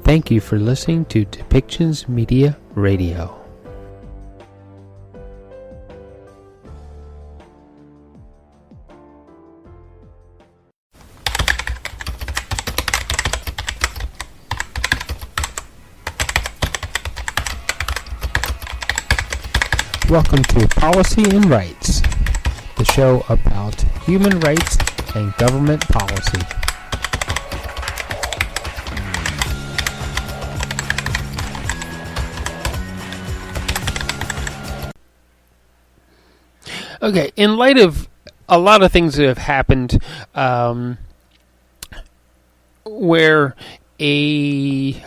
Thank you for listening to Depictions Media Radio. Welcome to Policy and Rights, the show about human rights and government policy. Okay, in light of a lot of things that have happened, where a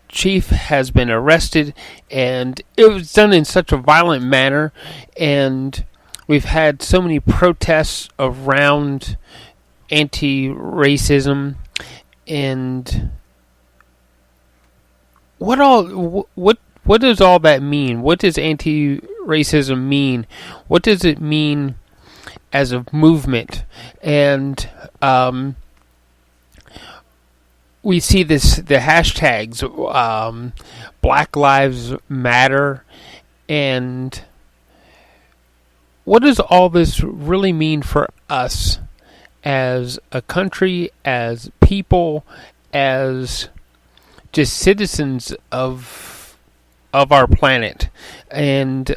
chief has been arrested, and it was done in such a violent manner, and we've had so many protests around anti-racism, and what does all that mean? What does anti-racism mean? What does it mean as a movement? And we see the hashtags, Black Lives Matter, and what does all this really mean for us as a country, as people, as just citizens of our planet? And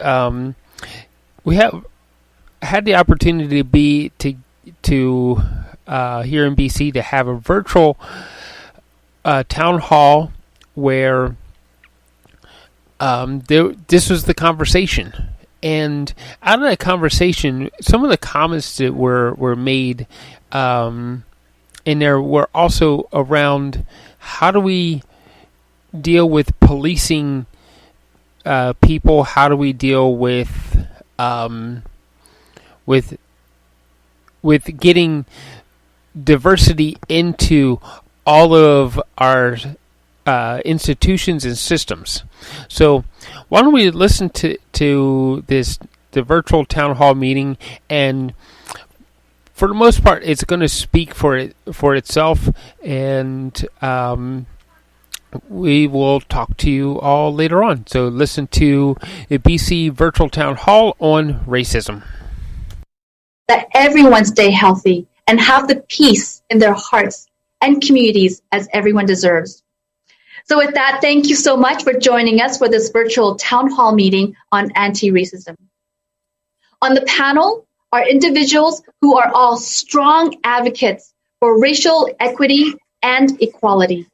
we have had the opportunity to here in BC to have a virtual town hall where this was the conversation, and out of that conversation, some of the comments that were made in there were also around how do we deal with policing people? How do we deal with getting diversity into all of our institutions and systems? So why don't we listen to the virtual town hall meeting, and for the most part it's going to speak for itself, and we will talk to you all later on. So listen to the BC virtual town hall on racism. That everyone stay healthy and have the peace in their hearts and communities as everyone deserves. So with that, thank you so much for joining us for this virtual town hall meeting on anti-racism. On the panel are individuals who are all strong advocates for racial equity and equality.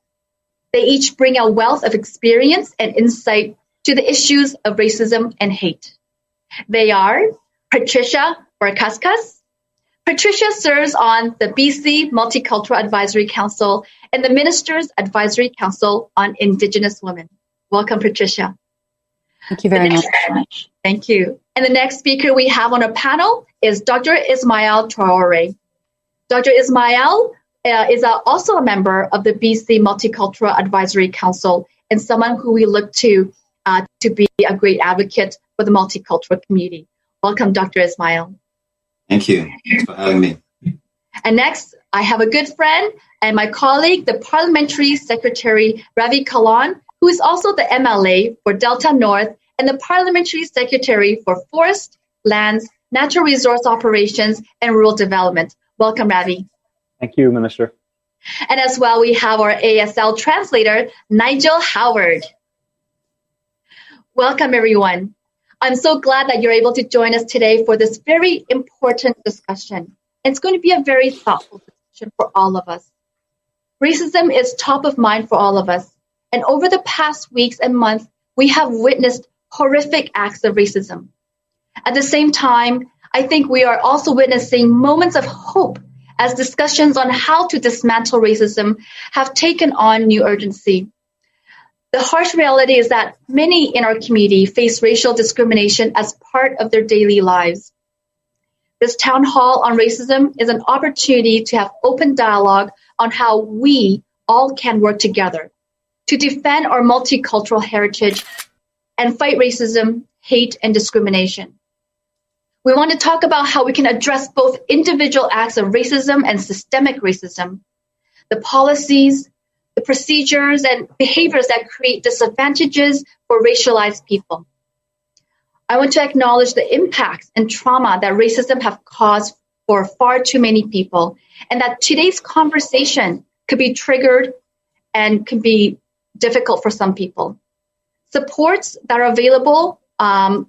They each bring a wealth of experience and insight to the issues of racism and hate. They are Patricia Barkaskas. Patricia serves on the BC Multicultural Advisory Council and the Ministers' Advisory Council on Indigenous Women. Welcome, Patricia. Thank you very much. Thank you. And the next speaker we have on our panel is Dr. Ismail Torre. Dr. Ismail is also a member of the BC Multicultural Advisory Council and someone who we look to be a great advocate for the multicultural community. Welcome, Dr. Ismail. Thank you. Thanks for having me. And next, I have a good friend and my colleague, the Parliamentary Secretary, Ravi Kalan, who is also the MLA for Delta North and the Parliamentary Secretary for Forest, Lands, Natural Resource Operations, and Rural Development. Welcome, Ravi. Thank you, Minister. And as well, we have our ASL translator, Nigel Howard. Welcome, everyone. I'm so glad that you're able to join us today for this very important discussion. It's going to be a very thoughtful discussion for all of us. Racism is top of mind for all of us. And over the past weeks and months, we have witnessed horrific acts of racism. At the same time, I think we are also witnessing moments of hope as discussions on how to dismantle racism have taken on new urgency. The harsh reality is that many in our community face racial discrimination as part of their daily lives. This town hall on racism is an opportunity to have open dialogue on how we all can work together to defend our multicultural heritage and fight racism, hate, and discrimination. We want to talk about how we can address both individual acts of racism and systemic racism, the policies, the procedures and behaviors that create disadvantages for racialized people. I want to acknowledge the impacts and trauma that racism have caused for far too many people, and that today's conversation could be triggered and can be difficult for some people. Supports that are available are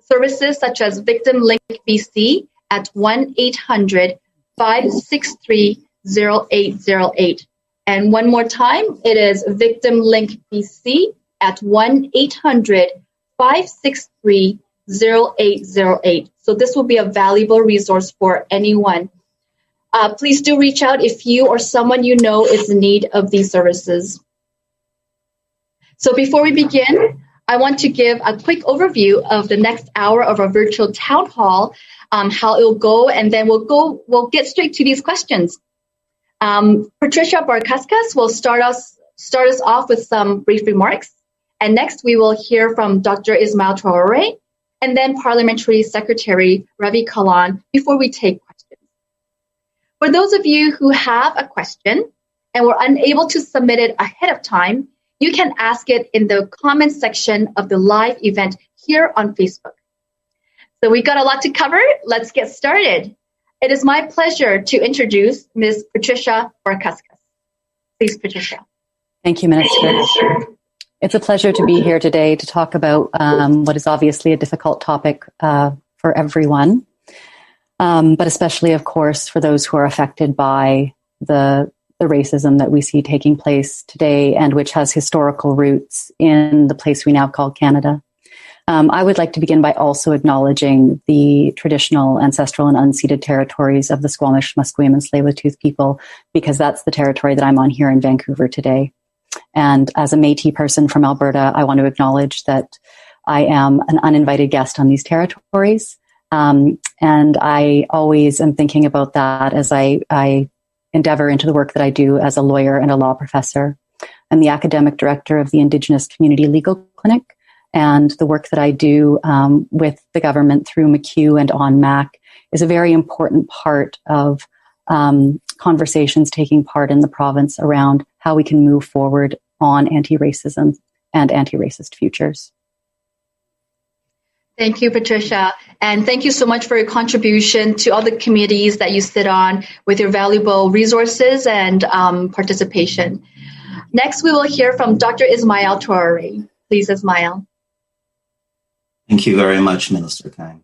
services such as Victim Link BC at 1-800-563-0808. And one more time, it is Victim Link BC at 1-800-563-0808. So this will be a valuable resource for anyone. Please do reach out if you or someone you know is in need of these services. So before we begin, I want to give a quick overview of the next hour of our virtual town hall, how it will go, and then we'll get straight to these questions. Patricia Barkaskas will start us off with some brief remarks, and next we will hear from Dr. Ismail Torre, and then Parliamentary Secretary Ravi Kalan before we take questions. For those of you who have a question and were unable to submit it ahead of time, you can ask it in the comments section of the live event here on Facebook. So we got a lot to cover. Let's get started. It is my pleasure to introduce Ms. Patricia Barkaskas. Please, Patricia. Thank you, Minister. It's a pleasure to be here today to talk about what is obviously a difficult topic for everyone, but especially, of course, for those who are affected by the racism that we see taking place today and which has historical roots in the place we now call Canada. I would like to begin by also acknowledging the traditional, ancestral, and unceded territories of the Squamish, Musqueam, and Tsleil-Waututh people, because that's the territory that I'm on here in Vancouver today. And as a Métis person from Alberta, I want to acknowledge that I am an uninvited guest on these territories. And I always am thinking about that as I endeavor into the work that I do as a lawyer and a law professor. I'm the academic director of the Indigenous Community Legal Clinic, and the work that I do with the government through McHugh and on MAC is a very important part of conversations taking part in the province around how we can move forward on anti-racism and anti-racist futures. Thank you, Patricia. And thank you so much for your contribution to all the committees that you sit on with your valuable resources and participation. Next, we will hear from Dr. Ismail Torre. Please, Ismail. Thank you very much, Minister Kang.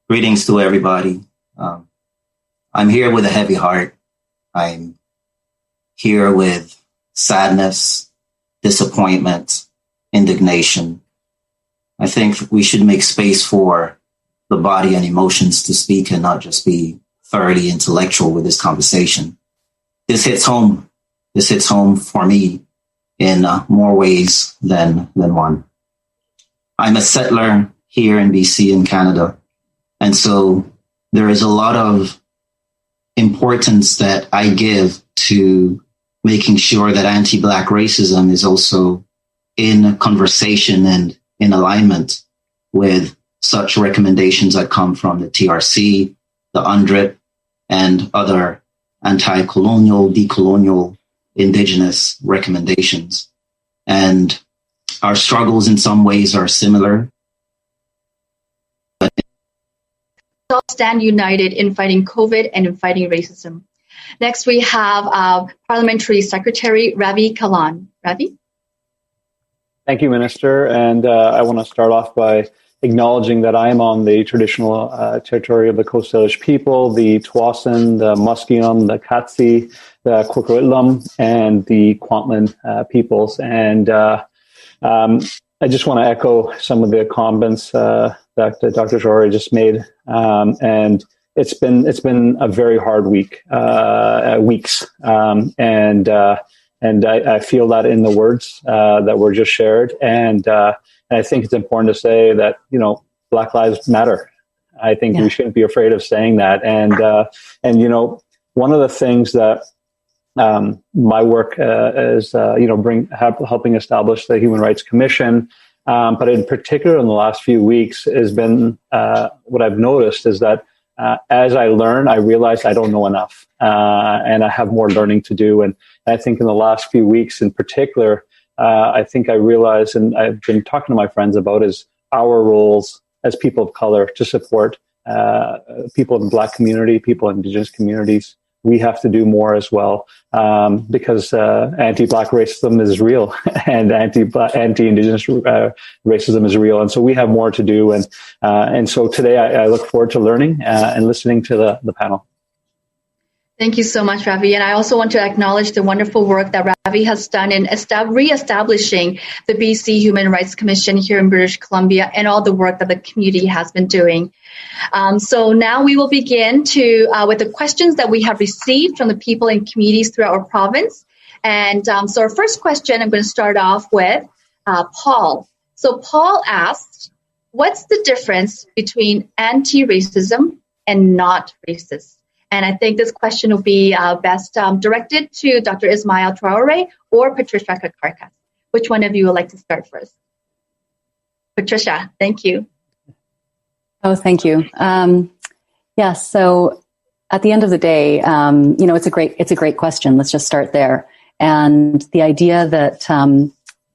Greetings to everybody. I'm here with a heavy heart. I'm here with sadness, disappointment, indignation. I think we should make space for the body and emotions to speak and not just be thoroughly intellectual with this conversation. This hits home. This hits home for me in more ways than one. I'm a settler here in BC in Canada. And so there is a lot of importance that I give to making sure that anti-Black racism is also in conversation and in alignment with such recommendations that come from the TRC, the UNDRIP, and other anti-colonial, decolonial, Indigenous recommendations. And our struggles in some ways are similar. But all stand united in fighting COVID and in fighting racism. Next, we have Parliamentary Secretary Ravi Kalan. Ravi? Thank you, Minister. And I want to start off by acknowledging that I am on the traditional territory of the Coast Salish people, the Tsawwassen, the Musqueam, the Katsi, the Kwikwetlem, and the Kwantlen peoples. And I just want to echo some of the comments that Dr. Torre just made. And it's been a very hard weeks. And I feel that in the words that were just shared. And I think it's important to say that, Black Lives Matter. I think we shouldn't be afraid of saying that. And one of the things that my work is, helping establish the Human Rights Commission, but in particular in the last few weeks has been what I've noticed is that as I learn, I realize I don't know enough, and I have more learning to do. And I think in the last few weeks in particular, I think I realized, and I've been talking to my friends about, is our roles as people of color to support people in the Black community, people in Indigenous communities. We have to do more as well, because anti-Black racism is real, and anti-Indigenous racism is real, and so we have more to do. And so today I look forward to learning and listening to the panel. Thank you so much, Ravi. And I also want to acknowledge the wonderful work that Ravi has done in re-establishing the BC Human Rights Commission here in British Columbia, and all the work that the community has been doing. So now we will begin with the questions that we have received from the people and communities throughout our province. And so our first question, I'm going to start off with Paul. So Paul asked, what's the difference between anti-racism and not racist? And I think this question will be best directed to Dr. Ismail Torre or Patricia Kakarkas. Which one of you would like to start first? Patricia, thank you. Oh, thank you. So at the end of the day, it's a great question. Let's just start there. And the idea that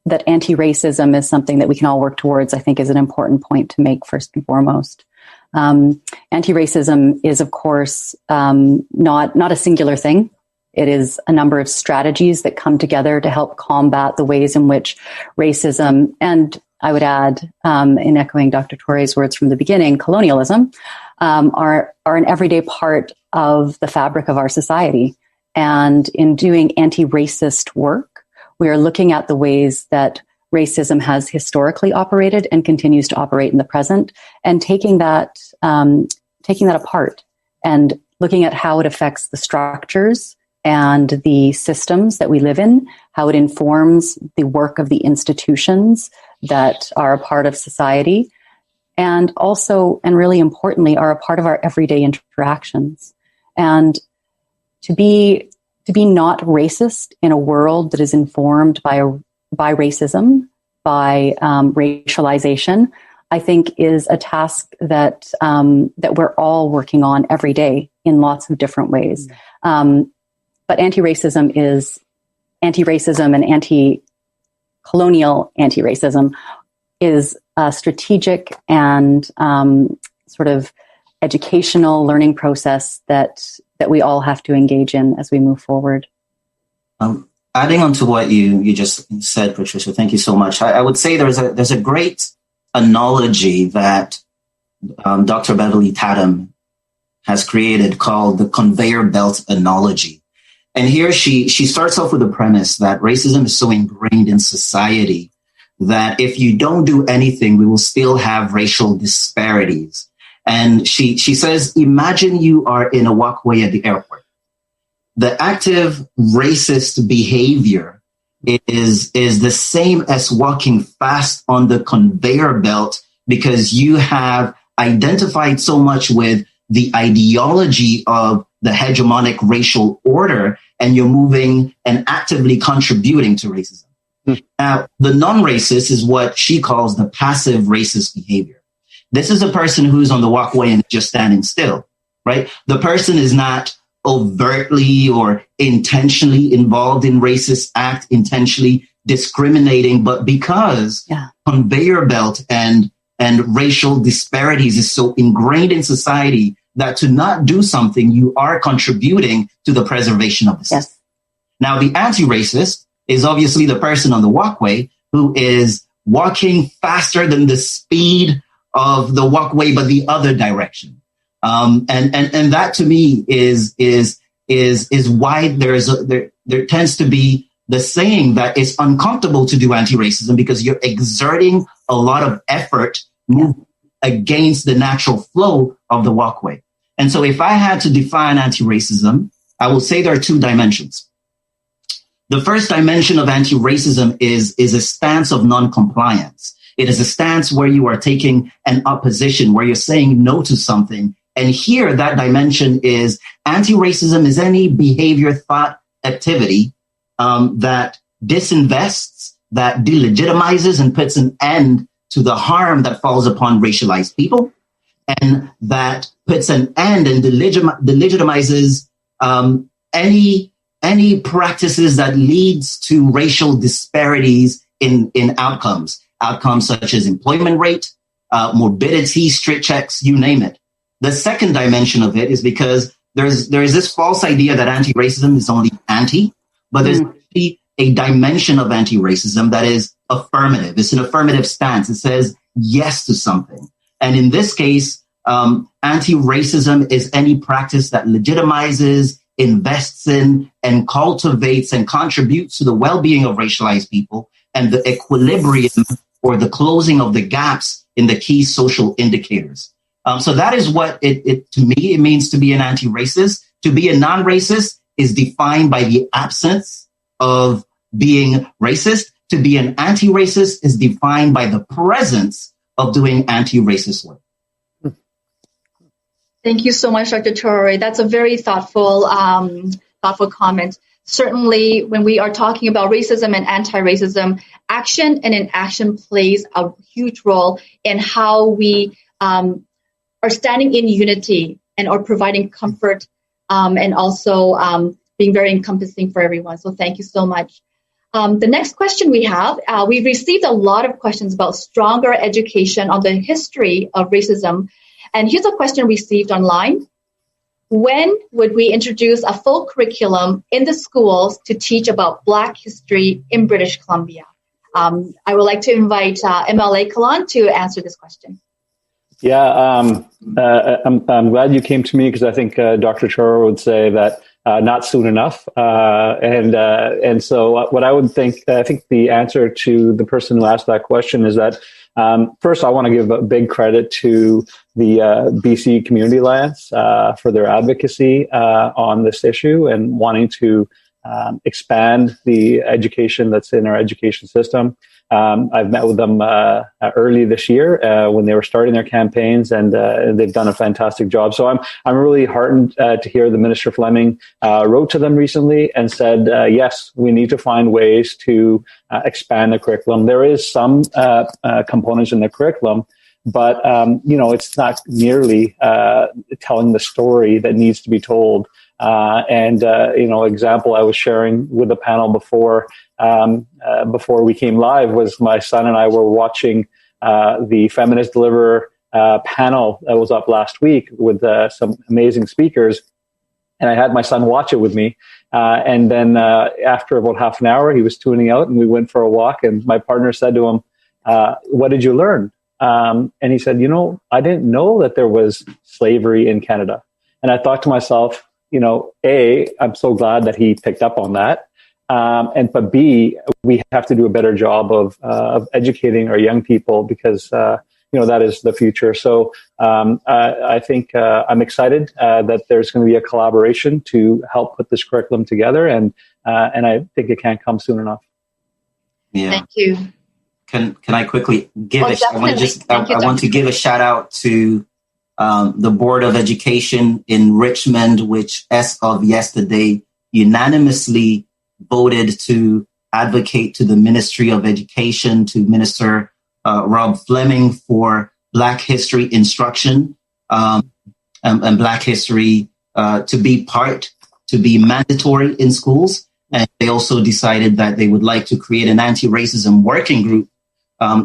that anti-racism is something that we can all work towards, I think, is an important point to make first and foremost. Anti-racism is, of course, not a singular thing. It is a number of strategies that come together to help combat the ways in which racism, and I would add, in echoing Dr. Torre's words from the beginning, colonialism, are an everyday part of the fabric of our society. And in doing anti-racist work, we are looking at the ways that racism has historically operated and continues to operate in the present, and taking that apart and looking at how it affects the structures and the systems that we live in, how it informs the work of the institutions that are a part of society, and also, and really importantly, are a part of our everyday interactions. And to be not racist in a world that is informed by racism, by racialization, I think is a task that we're all working on every day in lots of different ways. But anti-racism and anti-colonial anti-racism is a strategic and sort of educational learning process that we all have to engage in as we move forward. Adding on to what you just said, Patricia, thank you so much. I would say there's a great analogy that Dr. Beverly Tatum has created called the conveyor belt analogy. And here she starts off with the premise that racism is so ingrained in society that if you don't do anything, we will still have racial disparities. And she says, imagine you are in a walkway at the airport. The active racist behavior is the same as walking fast on the conveyor belt, because you have identified so much with the ideology of the hegemonic racial order, and you're moving and actively contributing to racism. Now, the non-racist is what she calls the passive racist behavior. This is a person who's on the walkway and just standing still, right? The person is not overtly or intentionally involved in racist act, intentionally discriminating, but because conveyor belt and racial disparities is so ingrained in society that to not do something, you are contributing to the preservation of the system. Yes. Now, the anti-racist is obviously the person on the walkway who is walking faster than the speed of the walkway, but the other direction. And that to me is why there tends to be the saying that it's uncomfortable to do anti-racism, because you're exerting a lot of effort against the natural flow of the walkway. And so if I had to define anti-racism, I will say there are two dimensions. The first dimension of anti-racism is a stance of non-compliance. It is a stance where you are taking an opposition, where you're saying no to something. And here, that dimension is anti-racism is any behavior, thought, activity that disinvests, that delegitimizes and puts an end to the harm that falls upon racialized people, and that puts an end and delegitimizes any practices that leads to racial disparities in outcomes such as employment rate, morbidity, street checks, you name it. The second dimension of it is because there is this false idea that anti-racism is only anti, but there's actually a dimension of anti-racism that is affirmative. It's an affirmative stance. It says yes to something. And in this case, anti-racism is any practice that legitimizes, invests in, and cultivates and contributes to the well-being of racialized people and the equilibrium or the closing of the gaps in the key social indicators. So that is what it to me, it means to be an anti-racist. To be a non-racist is defined by the absence of being racist. To be an anti-racist is defined by the presence of doing anti-racist work. Thank you so much, Dr. Torre. That's a very thoughtful comment. Certainly, when we are talking about racism and anti-racism, action and inaction plays a huge role in how we are standing in unity and are providing comfort and also being very encompassing for everyone. So thank you so much. The next question we have, we've received a lot of questions about stronger education on the history of racism. And here's a question received online. When would we introduce a full curriculum in the schools to teach about Black history in British Columbia? I would like to invite MLA Kalan to answer this question. Yeah, I'm glad you came to me because I think Dr. Torre would say that not soon enough. And so what I would think, I think the answer to the person who asked that question is that first, I want to give a big credit to the BC Community Alliance for their advocacy on this issue and wanting to expand the education that's in our education system. I've met with them early this year when they were starting their campaigns, and they've done a fantastic job. So I'm really heartened to hear the Minister Fleming wrote to them recently and said, yes, we need to find ways to expand the curriculum. There is some components in the curriculum, but it's not nearly telling the story that needs to be told. Example I was sharing with the panel before we came live was my son and I were watching the Feminist Deliver panel that was up last week with some amazing speakers. And I had my son watch it with me. And then after about half an hour, he was tuning out and we went for a walk. And my partner said to him, what did you learn? And he said, I didn't know that there was slavery in Canada. And I thought to myself, I'm so glad that he picked up on that. But B, we have to do a better job of educating our young people because, that is the future. So I think I'm excited that there's going to be a collaboration to help put this curriculum together. And I think it can't come soon enough. Yeah. Thank you. Can I quickly give I want to give a shout out to the Board of Education in Richmond, which as of yesterday unanimously voted to advocate to the Ministry of Education, to Minister Rob Fleming for Black history instruction and Black history to be mandatory in schools. And they also decided that they would like to create an anti-racism working group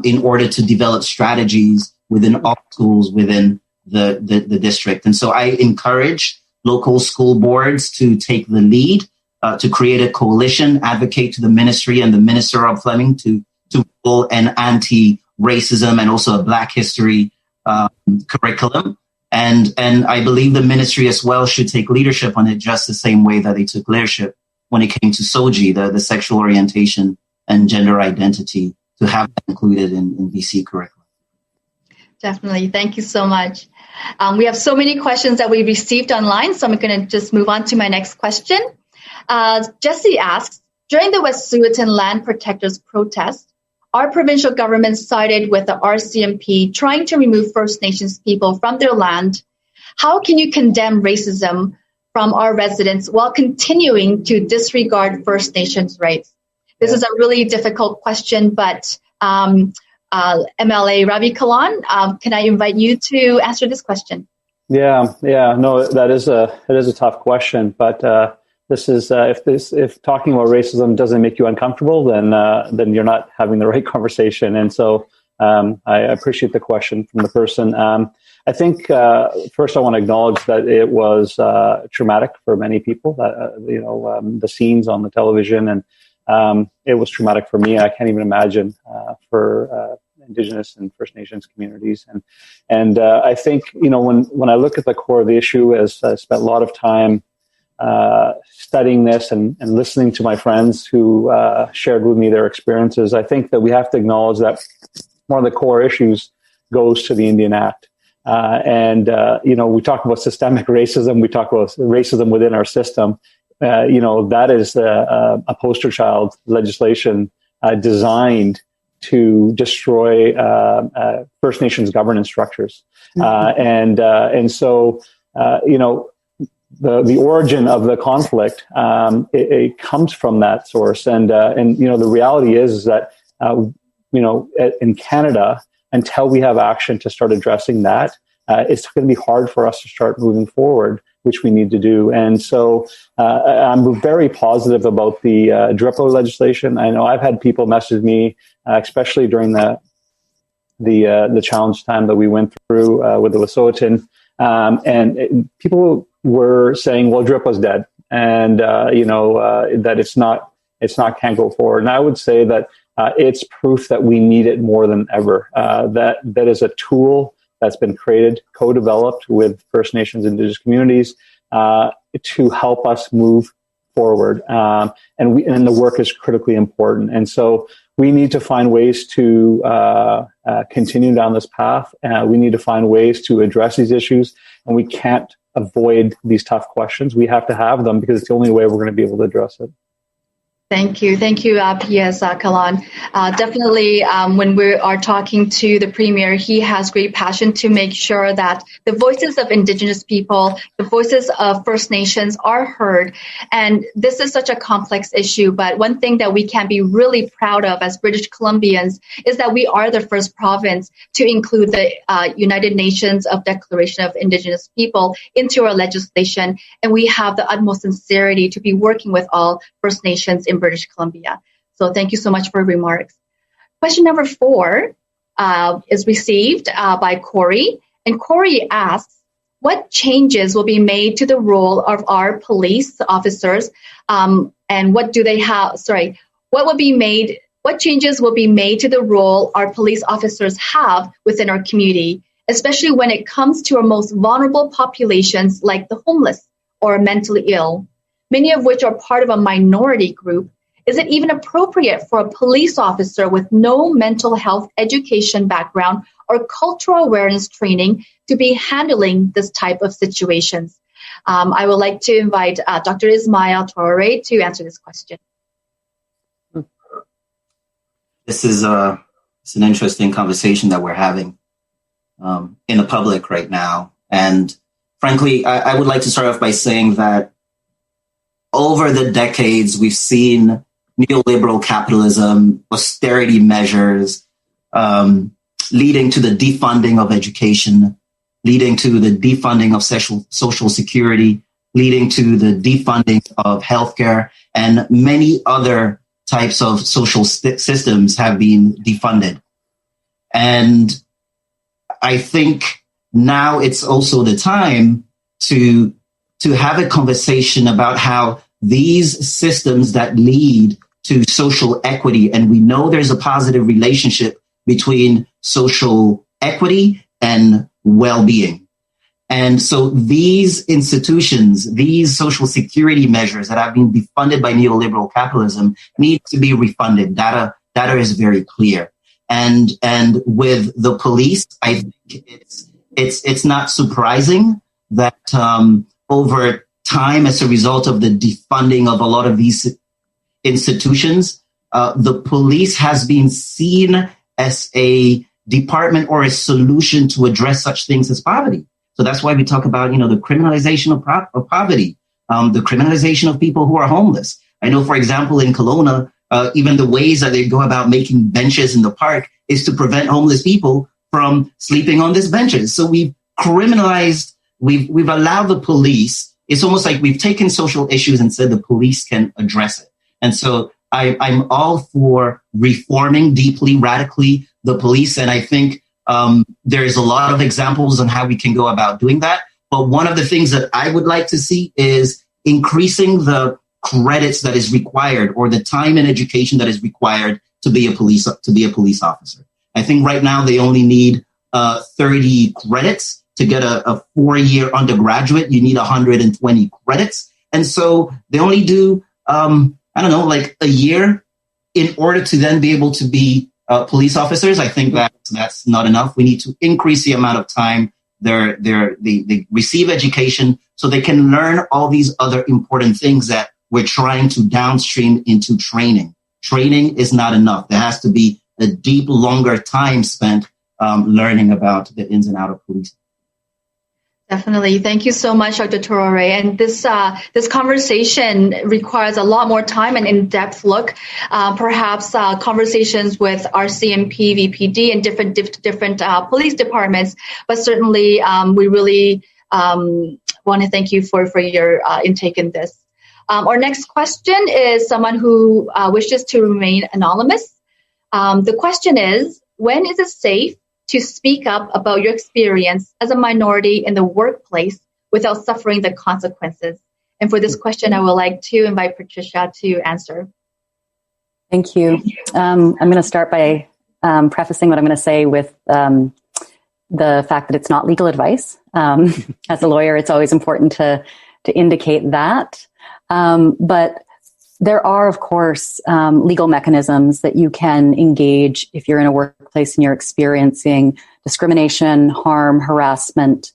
in order to develop strategies within all schools within the district. And so I encourage local school boards to take the lead, to create a coalition, advocate to the ministry and the Minister of Fleming to pull an anti-racism and also a Black history curriculum. And I believe the ministry as well should take leadership on it just the same way that they took leadership when it came to SOGI, the sexual orientation and gender identity, to have that included in BC curriculum. Definitely. Thank you so much. We have so many questions that we received online, so I'm going to just move on to my next question. Jesse asks, during the Wet'suwet'en Land Protectors protest, our provincial government sided with the RCMP trying to remove First Nations people from their land. How can you condemn racism from our residents while continuing to disregard First Nations rights? This is a really difficult question, but MLA Ravi Kalan, can I invite you to answer this question? Yeah, no, that is a tough question, but this is if talking about racism doesn't make you uncomfortable, then you're not having the right conversation. And so I appreciate the question from the person. I think first I want to acknowledge that it was traumatic for many people. The scenes on the television, and it was traumatic for me. I can't even imagine for Indigenous and First Nations communities. And I think when I look at the core of the issue, as I spent a lot of time studying this and listening to my friends who shared with me their experiences, I think that we have to acknowledge that one of the core issues goes to the Indian Act. We talk about systemic racism, we talk about racism within our system. That is a poster child legislation designed to destroy First Nations governance structures. And so the origin of the conflict, it comes from that source. And the reality is that, in Canada, until we have action to start addressing that, it's going to be hard for us to start moving forward, which we need to do. And so I'm very positive about the DRIPO legislation. I know I've had people message me, especially during the challenge time that we went through with the Wet'suwet'en, and people were saying, well, DRIPO's dead, and that it's not can't go forward. And I would say that it's proof that we need it more than ever. That is a tool that's been created, co-developed with First Nations, Indigenous communities to help us move forward. And the work is critically important. And so we need to find ways to continue down this path. We need to find ways to address these issues, and we can't avoid these tough questions. We have to have them because it's the only way we're going to be able to address it. Thank you, P.S. Kalan. Definitely, when we are talking to the Premier, he has great passion to make sure that the voices of Indigenous people, the voices of First Nations are heard. And this is such a complex issue, but one thing that we can be really proud of as British Columbians is that we are the first province to include the United Nations of Declaration of Indigenous People into our legislation. And we have the utmost sincerity to be working with all First Nations in British Columbia. So thank you so much for your remarks. Question number 4 is received by Corey. And Corey asks, what changes will be made to the role of our police officers and what changes will be made to the role our police officers have within our community, especially when it comes to our most vulnerable populations like the homeless or mentally ill, many of which are part of a minority group? Is it even appropriate for a police officer with no mental health education background or cultural awareness training to be handling this type of situations? I would like to invite Dr. Ismail Torre to answer this question. This is it's an interesting conversation that we're having in the public right now. And frankly, I would like to start off by saying that over the decades, we've seen neoliberal capitalism, austerity measures, leading to the defunding of education, leading to the defunding of social security, leading to the defunding of healthcare, and many other types of social systems have been defunded. And I think now it's also the time to have a conversation about how these systems that lead to social equity, and we know there's a positive relationship between social equity and well-being. And so these institutions, these social security measures that have been defunded by neoliberal capitalism need to be refunded. Data is very clear. And with the police, I think it's not surprising that over time, as a result of the defunding of a lot of these institutions, the police has been seen as a department or a solution to address such things as poverty. So that's why we talk about, the criminalization of poverty, the criminalization of people who are homeless. I know, for example, in Kelowna, even the ways that they go about making benches in the park is to prevent homeless people from sleeping on these benches. So we've criminalized, we've allowed the police. It's almost like we've taken social issues and said the police can address it. And so I'm all for reforming deeply, radically the police. And I think there's a lot of examples on how we can go about doing that. But one of the things that I would like to see is increasing the credits that is required, or the time and education that is required to be a police officer. I think right now they only need 30 credits to get a 4-year undergraduate. You need 120 credits. And so they only do, like a year in order to then be able to be police officers. I think that's not enough. We need to increase the amount of time they receive education so they can learn all these other important things that we're trying to downstream into training. Training is not enough. There has to be a deep, longer time spent learning about the ins and outs of policing. Definitely. Thank you so much, Dr. Torre. And this conversation requires a lot more time and in-depth look, perhaps conversations with our CMP, VPD, and different police departments. But certainly, we really want to thank you for your intake in this. Our next question is someone who wishes to remain anonymous. The question is, when is it safe to speak up about your experience as a minority in the workplace without suffering the consequences? And for this question, I would like to invite Patricia to answer. Thank you. I'm going to start by prefacing what I'm going to say with the fact that it's not legal advice. As a lawyer, it's always important to indicate that. But there are, of course, legal mechanisms that you can engage if you're in a workplace and you're experiencing discrimination, harm, harassment,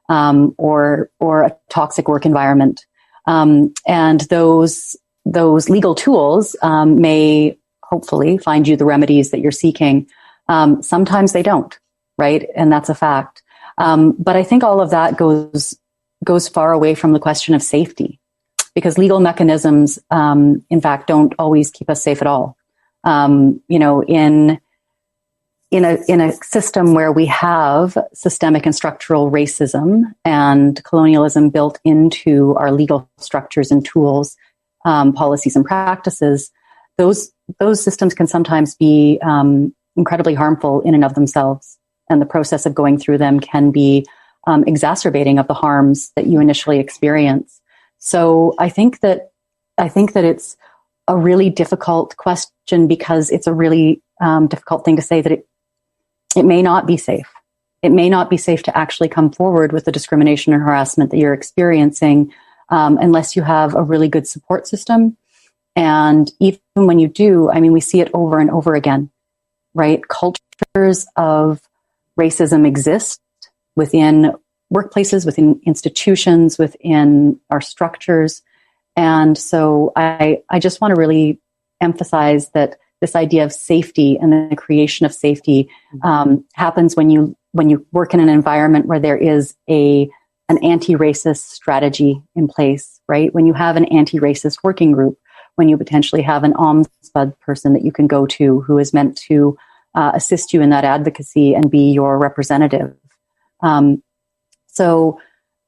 or a toxic work environment. And those legal tools may hopefully find you the remedies that you're seeking. Sometimes they don't, right? And that's a fact. But I think all of that goes far away from the question of safety. Because legal mechanisms, in fact, don't always keep us safe at all. In a system where we have systemic and structural racism and colonialism built into our legal structures and tools, policies and practices, those systems can sometimes be incredibly harmful in and of themselves. And the process of going through them can be exacerbating of the harms that you initially experience. So I think that it's a really difficult question because it's a really difficult thing to say that it may not be safe. It may not be safe to actually come forward with the discrimination and harassment that you're experiencing unless you have a really good support system. And even when you do, we see it over and over again, right? Cultures of racism exist within workplaces, within institutions, within our structures. And so I just want to really emphasize that this idea of safety and the creation of safety happens when you work in an environment where there is an anti-racist strategy in place, right? When you have an anti-racist working group, when you potentially have an ombudsman person that you can go to who is meant to assist you in that advocacy and be your representative. So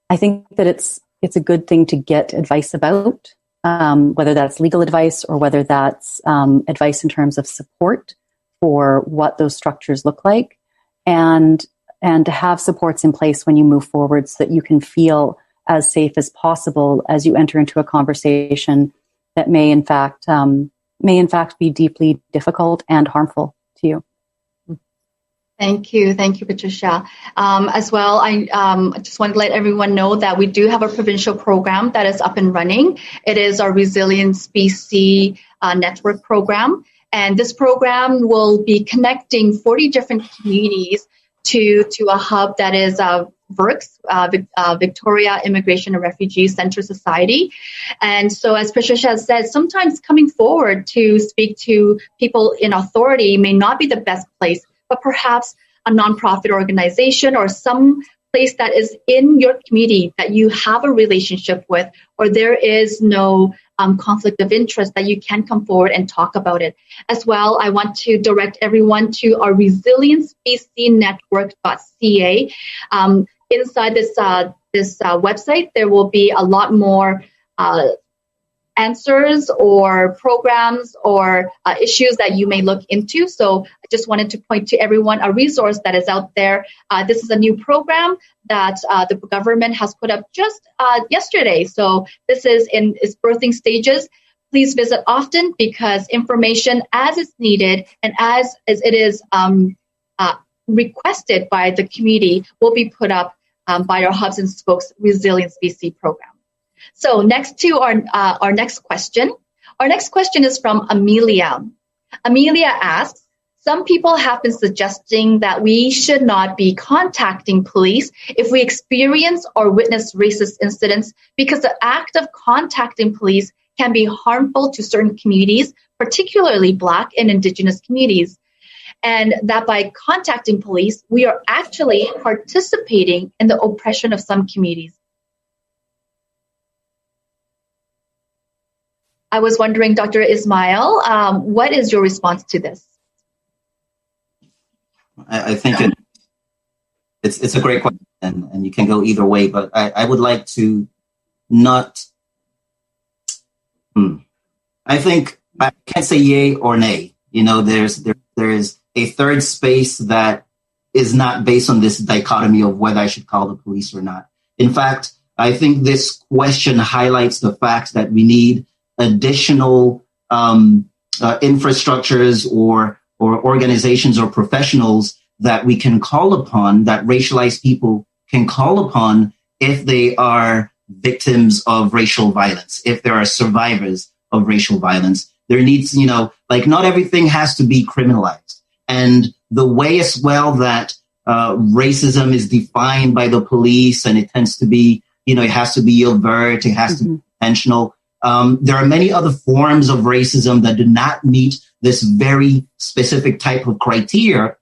I think that it's a good thing to get advice about, whether that's legal advice or whether that's advice in terms of support for what those structures look like, and to have supports in place when you move forward so that you can feel as safe as possible as you enter into a conversation that may in fact be deeply difficult and harmful to you. Thank you, Patricia. As well, I just want to let everyone know that we do have a provincial program that is up and running. It is our Resilience BC network program, and this program will be connecting 40 different communities to a hub that is VIRC, Victoria Immigration and Refugee Center Society. And so, as Patricia has said, sometimes coming forward to speak to people in authority may not be the best place, but perhaps a nonprofit organization or some place that is in your community that you have a relationship with, or there is no conflict of interest, that you can come forward and talk about it. As well, I want to direct everyone to our resilienceBCnetwork.ca. Inside this website, there will be a lot more answers or programs or issues that you may look into. So I just wanted to point to everyone a resource that is out there. This is a new program that the government has put up just yesterday. So this is in its birthing stages. Please visit often, because information as it's needed and as it is requested by the community will be put up by our Hubs and Spokes Resilience BC program. So next to our next question. Our next question is from Amelia. Amelia asks, some people have been suggesting that we should not be contacting police if we experience or witness racist incidents, because the act of contacting police can be harmful to certain communities, particularly Black and Indigenous communities. And that by contacting police, we are actually participating in the oppression of some communities. I was wondering, Dr. Ismail, what is your response to this? I think it's a great question, and you can go either way, but I would like to not... I think I can't say yay or nay. You know, there is a third space that is not based on this dichotomy of whether I should call the police or not. In fact, I think this question highlights the fact that we need additional infrastructures or organizations or professionals that we can call upon, that racialized people can call upon if they are victims of racial violence, if there are survivors of racial violence. There needs, like, not everything has to be criminalized. And the way as well that racism is defined by the police, and it tends to be, it has to be overt, it has to be intentional. There are many other forms of racism that do not meet this very specific type of criteria,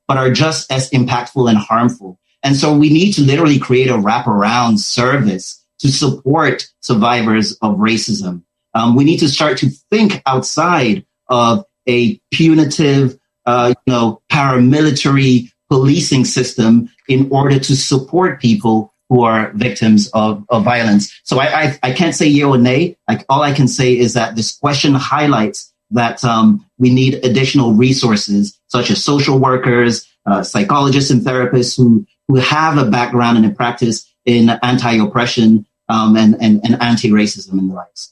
but are just as impactful and harmful. And so we need to literally create a wraparound service to support survivors of racism. We need to start to think outside of a punitive, paramilitary policing system in order to support people who are victims of violence. So I can't say yeah or nay. All I can say is that this question highlights that we need additional resources, such as social workers, psychologists and therapists who have a background and a practice in anti-oppression and anti-racism and the likes.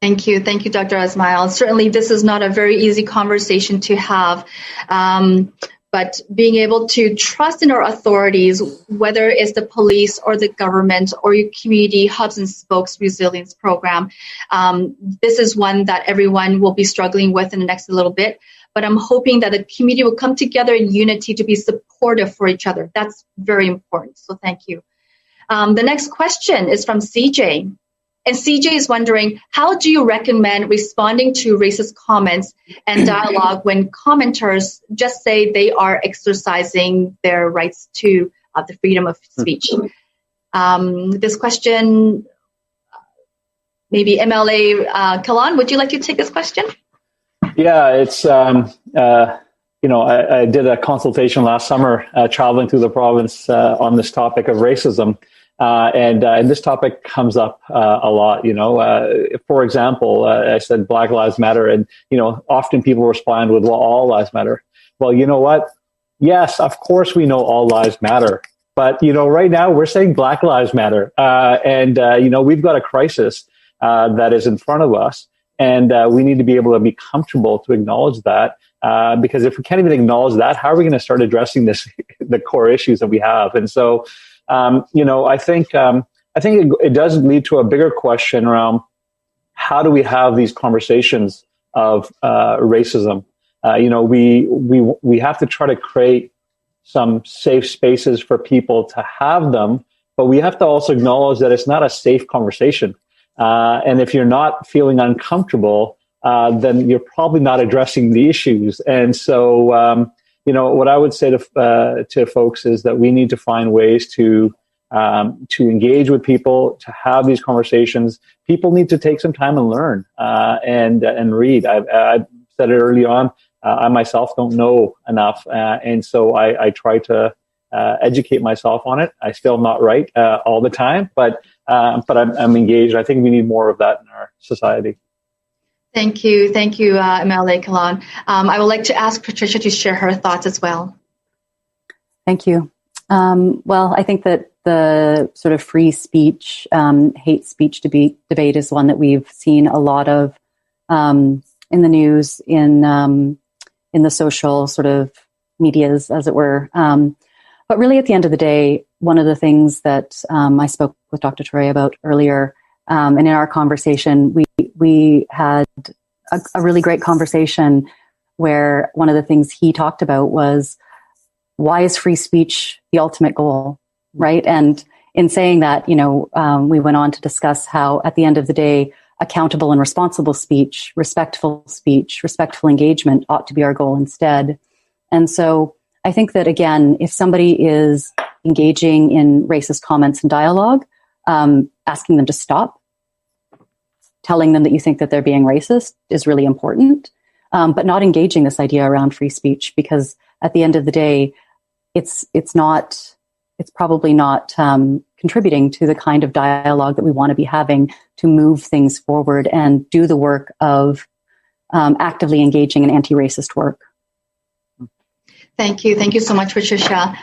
Thank you, Dr. Ismail. Certainly, this is not a very easy conversation to have. But being able to trust in our authorities, whether it's the police or the government or your community Hubs and Spokes resilience program, this is one that everyone will be struggling with in the next little bit. But I'm hoping that the community will come together in unity to be supportive for each other. That's very important. So thank you. The next question is from CJ. And CJ is wondering, how do you recommend responding to racist comments and dialogue when commenters just say they are exercising their rights to the freedom of speech? This question, maybe MLA Kalan, would you like to take this question? Yeah, it's, I did a consultation last summer traveling through the province on this topic of racism. And this topic comes up a lot, for example, I said Black Lives Matter, and, often people respond with, well, all lives matter. Well, you know what? Yes, of course we know all lives matter. But, right now we're saying Black Lives Matter. And we've got a crisis that is in front of us. And we need to be able to be comfortable to acknowledge that. Because if we can't even acknowledge that, how are we going to start addressing the core issues that we have? And so, I think it does lead to a bigger question around how do we have these conversations of racism? We have to try to create some safe spaces for people to have them, but we have to also acknowledge that it's not a safe conversation. And if you're not feeling uncomfortable, then you're probably not addressing the issues. And so, what I would say to folks is that we need to find ways to to engage with people, to have these conversations. People need to take some time and learn and read. I've said it early on. I myself don't know enough, and so I try to educate myself on it. I still am not right all the time, but I'm engaged. I think we need more of that in our society. Thank you, MLA Kalan. I would like to ask Patricia to share her thoughts as well. Thank you. Well, I think that the sort of free speech, hate speech debate is one that we've seen a lot of in the news, in the social sort of medias, as it were. But really, at the end of the day, one of the things that I spoke with Dr. Torre about earlier, and in our conversation, we had a really great conversation where one of the things he talked about was, why is free speech the ultimate goal, right? And in saying that, we went on to discuss how, at the end of the day, accountable and responsible speech, respectful engagement ought to be our goal instead. And so I think that, again, if somebody is engaging in racist comments and dialogue, asking them to stop, telling them that you think that they're being racist is really important, but not engaging this idea around free speech, because at the end of the day, it's probably not contributing to the kind of dialogue that we want to be having to move things forward and do the work of actively engaging in anti-racist work. Thank you so much, Patricia.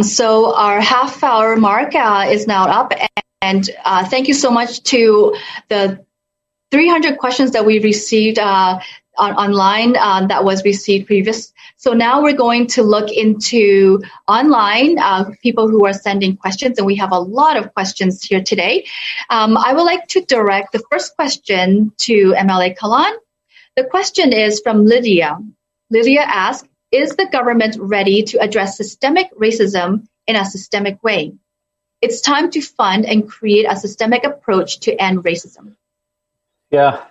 So our half-hour mark is now up, and thank you so much to the 300 questions that we received online that was received previous. So now we're going to look into online people who are sending questions, and we have a lot of questions here today. I would like to direct the first question to MLA Kalan. The question is from Lydia. Lydia asks, is the government ready to address systemic racism in a systemic way? It's time to fund and create a systemic approach to end racism. Yeah,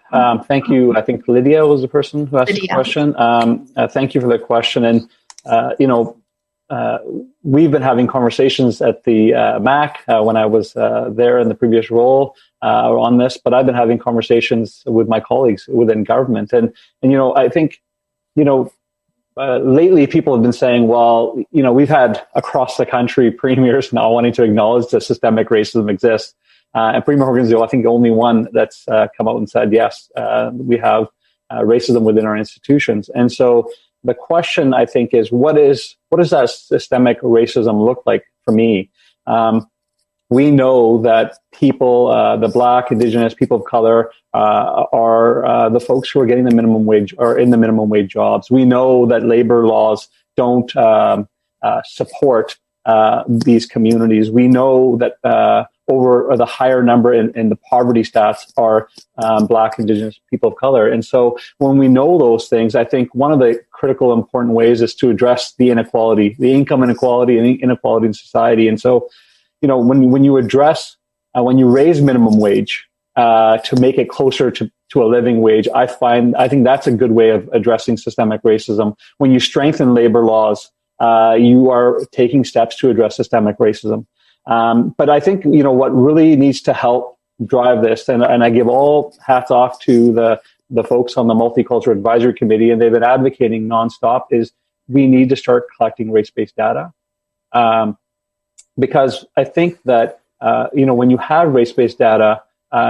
thank you. I think Lydia was the person who asked the question. Thank you for the question. And, we've been having conversations at the MAC when I was there in the previous role on this, but I've been having conversations with my colleagues within government. And I think, lately people have been saying, well, we've had across the country premiers now wanting to acknowledge that systemic racism exists. And Premier Horgan's, I think, the only one that's come out and said, yes, we have racism within our institutions. And so the question, I think, is what does that systemic racism look like for me? We know that people, the Black, Indigenous, people of color, are the folks who are getting the minimum wage or in the minimum wage jobs. We know that labor laws don't support these communities. We know that over the higher number in the poverty stats are Black, Indigenous, people of color. And so when we know those things, I think one of the critical important ways is to address the inequality, the income inequality and inequality in society. And so, when you address, when you raise minimum wage to make it closer to a living wage, I think that's a good way of addressing systemic racism. When you strengthen labor laws, you are taking steps to address systemic racism. But I think, what really needs to help drive this, and I give all hats off to the folks on the Multicultural Advisory Committee, and they've been advocating nonstop, is we need to start collecting race-based data. Because I think that, when you have race-based data,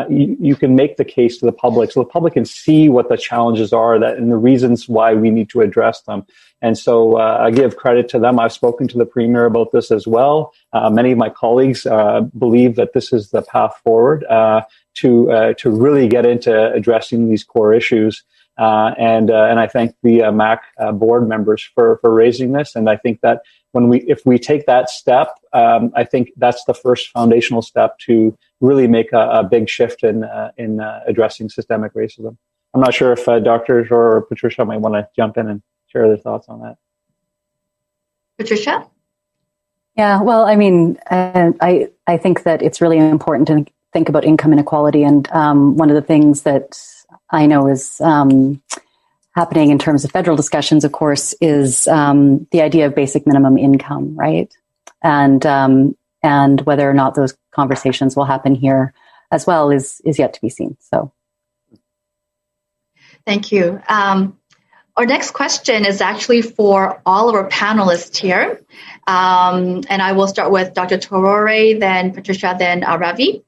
you can make the case to the public, so the public can see what the challenges are and the reasons why we need to address them. And so I give credit to them. I've spoken to the Premier about this as well. Many of my colleagues believe that this is the path forward to really get into addressing these core issues. And I thank the MAC board members for raising this. And I think that if we take that step, I think that's the first foundational step to really make a big shift in addressing systemic racism. I'm not sure if Dr. or Patricia might want to jump in and share their thoughts on that. Patricia? Yeah, well, I mean, I think that it's really important to think about income inequality. And one of the things that I know is happening in terms of federal discussions, of course, is the idea of basic minimum income, right? And And whether or not those conversations will happen here as well is yet to be seen. So, thank you. Our next question is actually for all of our panelists here. And I will start with Dr. Torre, then Patricia, then Ravi.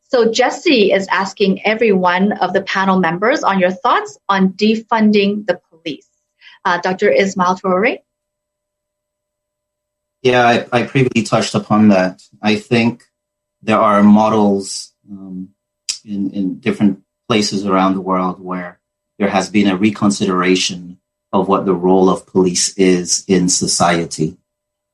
So Jesse is asking every one of the panel members on your thoughts on defunding the police. Dr. Ismail Torre. Yeah, I previously touched upon that. I think there are models in different places around the world where there has been a reconsideration of what the role of police is in society.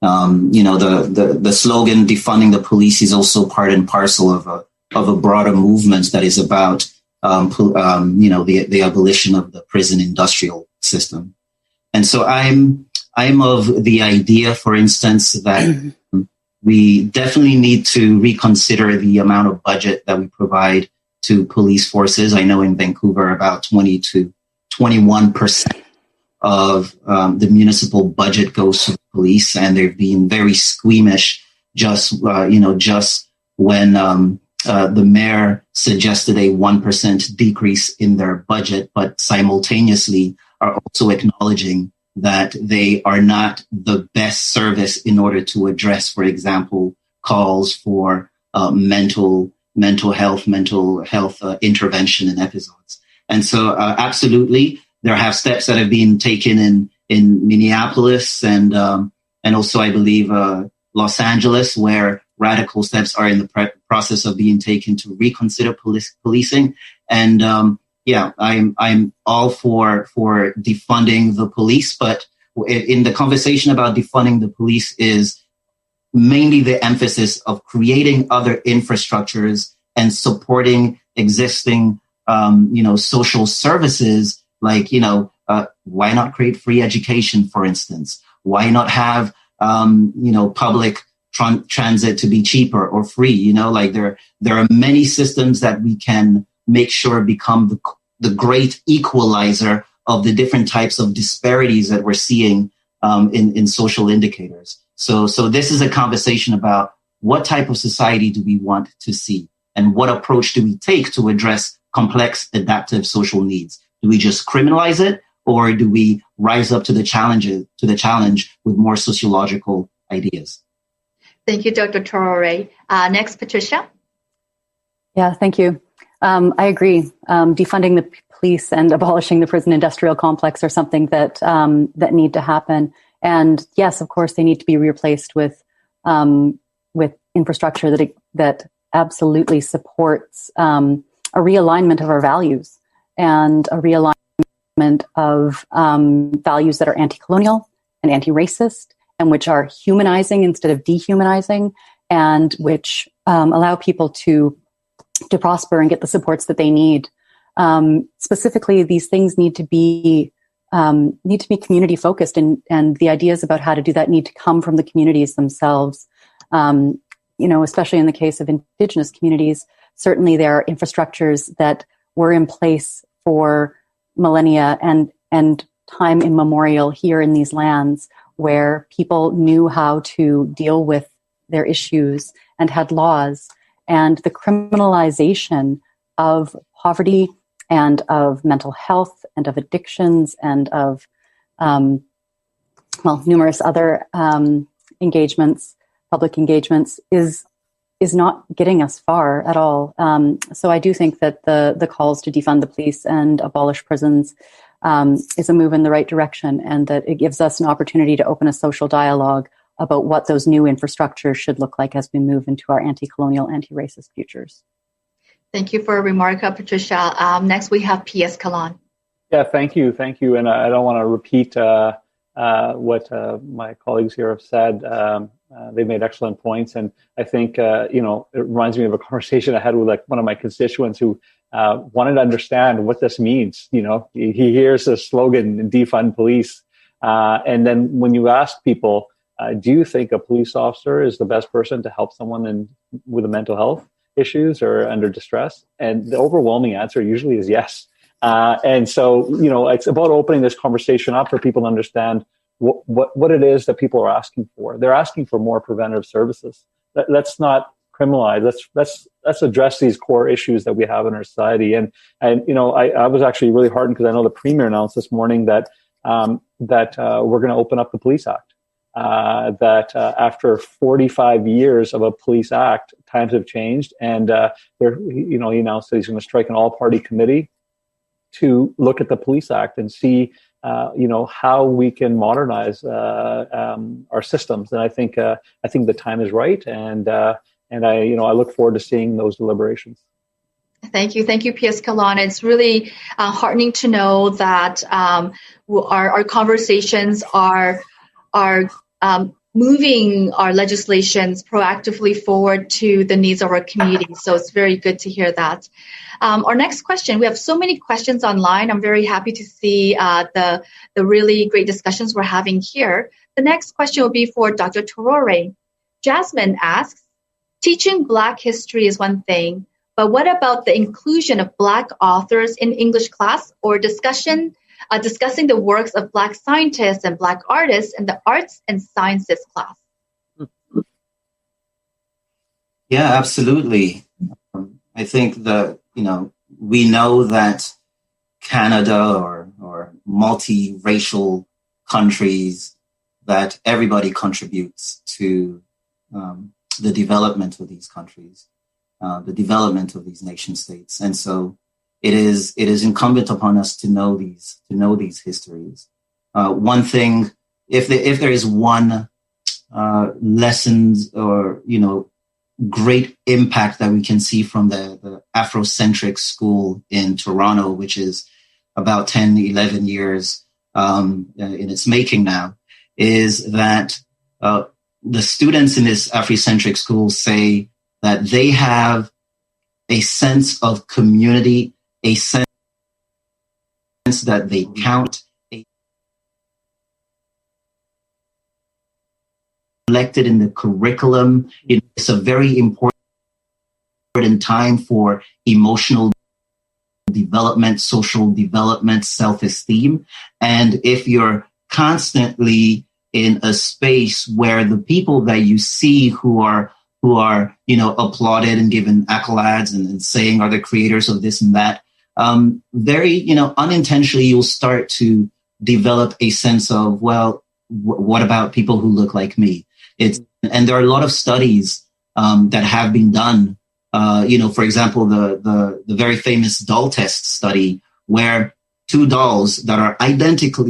The slogan "defunding the police" is also part and parcel of a broader movement that is about the abolition of the prison industrial system. And so I'm of the idea, for instance, that we definitely need to reconsider the amount of budget that we provide to police forces. I know in Vancouver, about 20 to 21% of the municipal budget goes to the police, and they've been very squeamish just when the mayor suggested a 1% decrease in their budget, but simultaneously are also acknowledging that they are not the best service in order to address, for example, calls for mental health intervention in episodes. And so absolutely, there have steps that have been taken in Minneapolis and also, I believe, Los Angeles, where radical steps are in the process of being taken to reconsider policing. And I'm all for defunding the police, but in the conversation about defunding the police is mainly the emphasis of creating other infrastructures and supporting existing, social services. Like, why not create free education, for instance? Why not have, public transit to be cheaper or free? There are many systems that we can make sure become the great equalizer of the different types of disparities that we're seeing in social indicators. So this is a conversation about what type of society do we want to see, and what approach do we take to address complex adaptive social needs? Do we just criminalize it, or do we rise up to the challenge with more sociological ideas? Thank you, Dr. Torre. Next, Patricia. Yeah, thank you. I agree. Defunding the police and abolishing the prison industrial complex are something that need to happen. And yes, of course, they need to be replaced with infrastructure that absolutely supports a realignment of our values and a realignment of values that are anti-colonial and anti-racist, and which are humanizing instead of dehumanizing, and which allow people to prosper and get the supports that they need. Specifically, these things need to be community focused, and the ideas about how to do that need to come from the communities themselves. Especially in the case of Indigenous communities, certainly there are infrastructures that were in place for millennia and time immemorial here in these lands, where people knew how to deal with their issues and had laws. And the criminalization of poverty and of mental health and of addictions and of numerous other public engagements is not getting us far at all. So I do think that the calls to defund the police and abolish prisons is a move in the right direction, and that it gives us an opportunity to open a social dialogue about what those new infrastructures should look like as we move into our anti-colonial, anti-racist futures. Thank you for a remark, Patricia. Next, we have P.S. Kalan. Yeah, thank you. And I don't want to repeat what my colleagues here have said. They made excellent points, and I think it reminds me of a conversation I had with one of my constituents who wanted to understand what this means. He hears the slogan "defund police," and then when you ask people, do you think a police officer is the best person to help someone with a mental health issues or under distress? And the overwhelming answer usually is yes. And so, it's about opening this conversation up for people to understand what it is that people are asking for. They're asking for more preventative services. let's not criminalize. Let's address these core issues that we have in our society. And I was actually really heartened because I know the Premier announced this morning that we're going to open up the Police Act. That after 45 years of a police act, times have changed, and he announced that he's going to strike an all-party committee to look at the Police Act and see how we can modernize our systems. And I think the time is right, and I look forward to seeing those deliberations. Thank you, P.S. Kalan. It's really heartening to know that our conversations are moving our legislations proactively forward to the needs of our community. So it's very good to hear that. Our next question, we have so many questions online. I'm very happy to see the really great discussions we're having here. The next question will be for Dr. Torre. Jasmine asks, teaching Black history is one thing, but what about the inclusion of Black authors in English class or discussing the works of Black scientists and Black artists in the arts and sciences class? Yeah, absolutely. I think we know that Canada or multiracial countries, that everybody contributes to the development of these countries, the development of these nation states. And so it is incumbent upon us to know these histories. One thing, if there is one lessons or great impact that we can see from the Afrocentric school in Toronto, which is about 10, 11 years in its making now, is that the students in this Afrocentric school say that they have a sense of community, a sense that they count, reflected in the curriculum. It's a very important time for emotional development, social development, self-esteem. And if you're constantly in a space where the people that you see who are applauded and given accolades and saying are the creators of this and that, very unintentionally you'll start to develop a sense of, well, what about people who look like me? And there are a lot of studies that have been done. For example, the very famous doll test study, where two dolls that are identical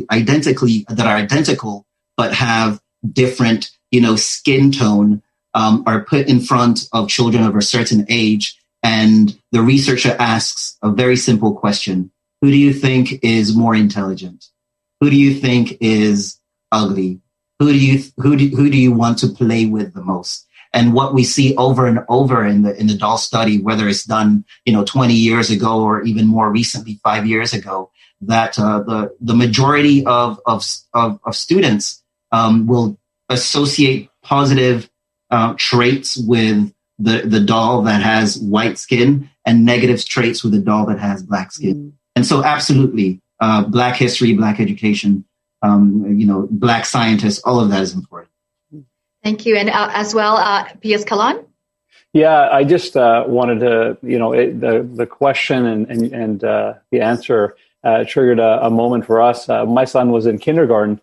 but have different skin tone are put in front of children of a certain age, and the researcher asks a very simple question: who do you think is more intelligent? Who do you think is ugly? Who do you want to play with the most? And what we see over and over in the doll study, whether it's done 20 years ago or even more recently 5 years ago, that the majority of students will associate positive traits with the doll that has white skin and negative traits with the doll that has black skin. Mm. And so absolutely, Black history, Black education, Black scientists, all of that is important. Thank you. And as well, P.S. Kalan? Yeah, I just wanted to, the question and the answer triggered a moment for us. My son was in kindergarten.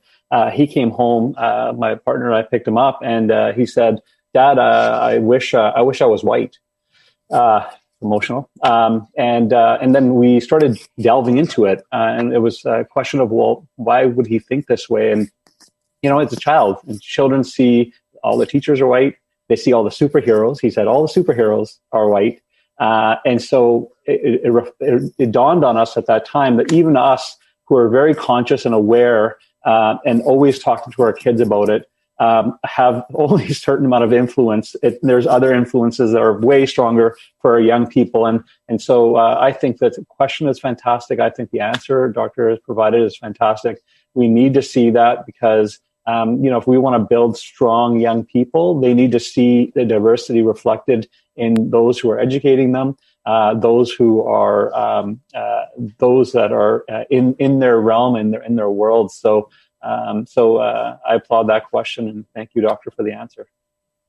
He came home, my partner and I picked him up, and he said, "Dad, I wish I was white." Emotional. And then we started delving into it. And it was a question of, well, why would he think this way? And, it's a child, and children see all the teachers are white. They see all the superheroes. He said all the superheroes are white. And so it dawned on us at that time that even us who are very conscious and aware and always talking to our kids about it, have only a certain amount of influence. There's other influences that are way stronger for our young people. And so I think that the question is fantastic. I think the answer Doctor has provided is fantastic. We need to see that because, if we want to build strong young people, they need to see the diversity reflected in those who are educating them, those who are those that are in their realm, in their world. So I applaud that question, and thank you, Doctor, for the answer.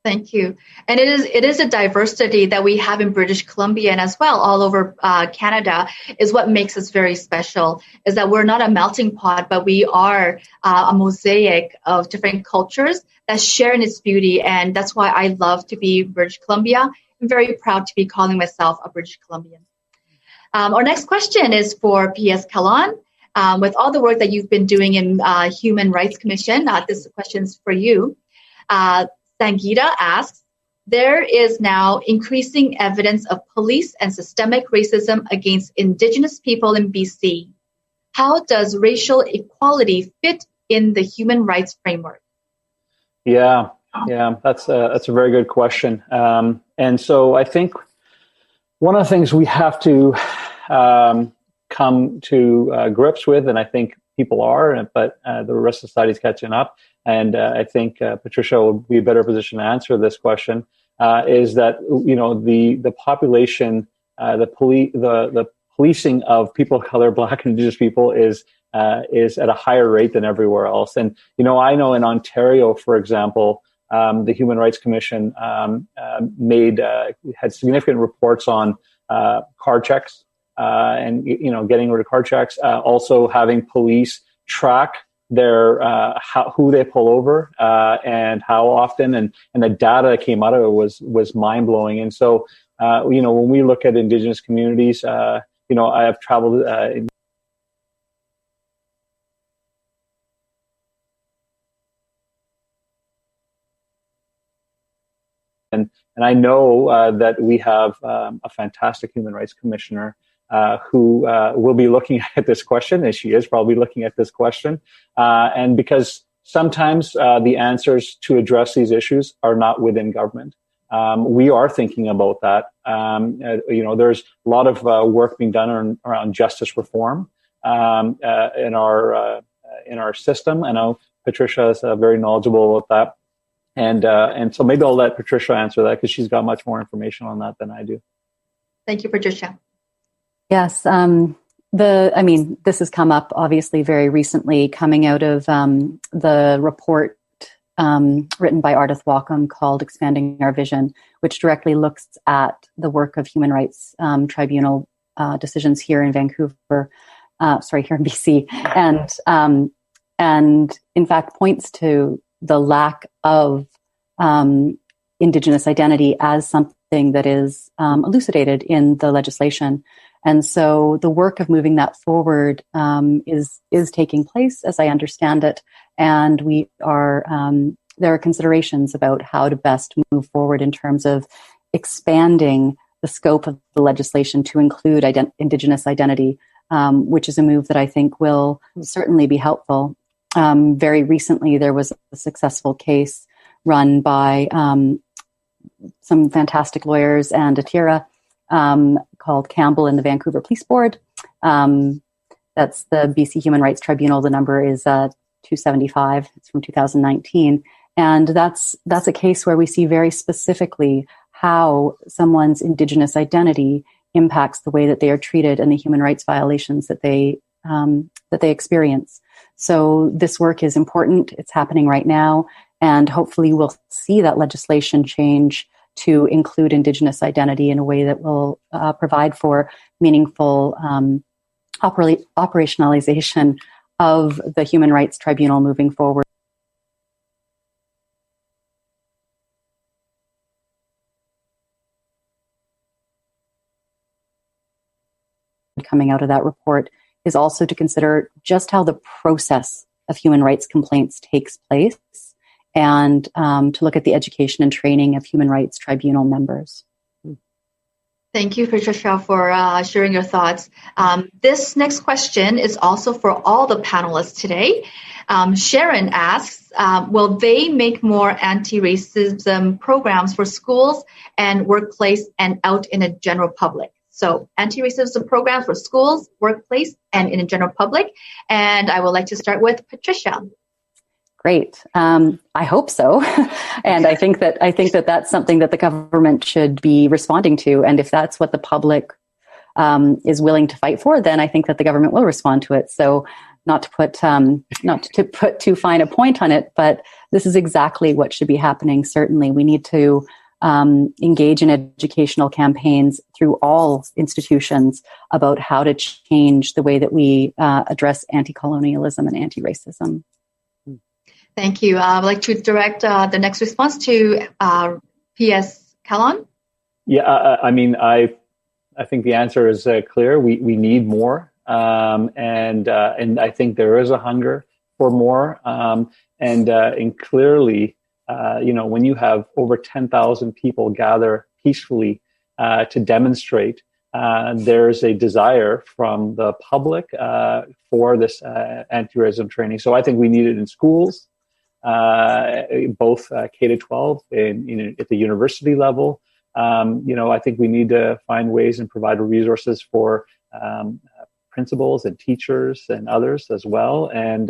Thank you. And it is a diversity that we have in British Columbia and as well all over Canada is what makes us very special, is that we're not a melting pot, but we are a mosaic of different cultures that share in its beauty. And that's why I love to be British Columbia. I'm very proud to be calling myself a British Columbian. Our next question is for P.S. Kalan. With all the work that you've been doing in Human Rights Commission, this question is for you. Sangita asks, there is now increasing evidence of police and systemic racism against Indigenous people in BC. How does racial equality fit in the human rights framework? Yeah, that's a very good question. And so I think one of the things we have to come to grips with, and I think people are, but the rest of society is catching up. And I think Patricia will be a better position to answer this question. Is that the population, the policing of people of color, Black and Indigenous people is at a higher rate than everywhere else. And I know in Ontario, for example, the Human Rights Commission had significant reports on car checks and getting rid of car checks. Also having police track their who they pull over and how often, and the data that came out of it was mind blowing. And so when we look at Indigenous communities, I have traveled. And I know that we have a fantastic human rights commissioner who will be looking at this question, as she is probably looking at this question. And because sometimes the answers to address these issues are not within government. We are thinking about that. There's a lot of work being done around justice reform in our system. I know Patricia is very knowledgeable about that. And so maybe I'll let Patricia answer that because she's got much more information on that than I do. Thank you, Patricia. Yes. This has come up obviously very recently coming out of the report written by Ardith Wacom called Expanding Our Vision, which directly looks at the work of Human Rights Tribunal decisions here in here in BC, and in fact points to the lack of Indigenous identity as something that is elucidated in the legislation. And so the work of moving that forward is taking place, as I understand it, and we are there are considerations about how to best move forward in terms of expanding the scope of the legislation to include Indigenous identity, which is a move that I think will certainly be helpful. Very recently, there was a successful case run by some fantastic lawyers and Atira called Campbell and the Vancouver Police Board. That's the BC Human Rights Tribunal. The number is 275. It's from 2019. And that's a case where we see very specifically how someone's Indigenous identity impacts the way that they are treated and the human rights violations that they experience. So this work is important. It's happening right now. And hopefully we'll see that legislation change to include Indigenous identity in a way that will provide for meaningful operationalization of the Human Rights Tribunal moving forward. Coming out of that report is also to consider just how the process of human rights complaints takes place, and to look at the education and training of Human Rights Tribunal members. Thank you, Patricia, for sharing your thoughts. This next question is also for all the panelists today. Sharon asks, will they make more anti-racism programs for schools and workplace and out in a general public? So anti-racism programs for schools, workplace, and in a general public. And I would like to start with Patricia. Great. I hope so. And I think that that's something that the government should be responding to. And if that's what the public is willing to fight for, then I think that the government will respond to it. So not to put too fine a point on it, but this is exactly what should be happening. Certainly, we need to engage in educational campaigns through all institutions about how to change the way that we address anti-colonialism and anti-racism. Thank you. I would like to direct the next response to PS Calon. Yeah, I think the answer is clear. We need more, and I think there is a hunger for more, and clearly, when you have over 10,000 people gather peacefully to demonstrate, there's a desire from the public for this anti-racism training. So I think we need it in schools, both K-12 and at the university level. I think we need to find ways and provide resources for principals and teachers and others as well. And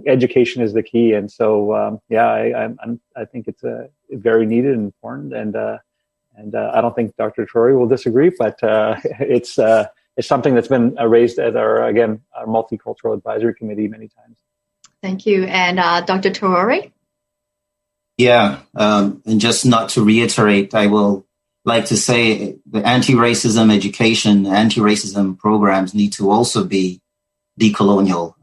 education is the key. And so, I think it's very needed and important. And I don't think Dr. Torre will disagree, but it's something that's been raised at our Multicultural Advisory Committee many times. Thank you. And Dr. Torre? Yeah, and just not to reiterate, I will like to say the anti-racism education, anti-racism programs need to also be decolonial.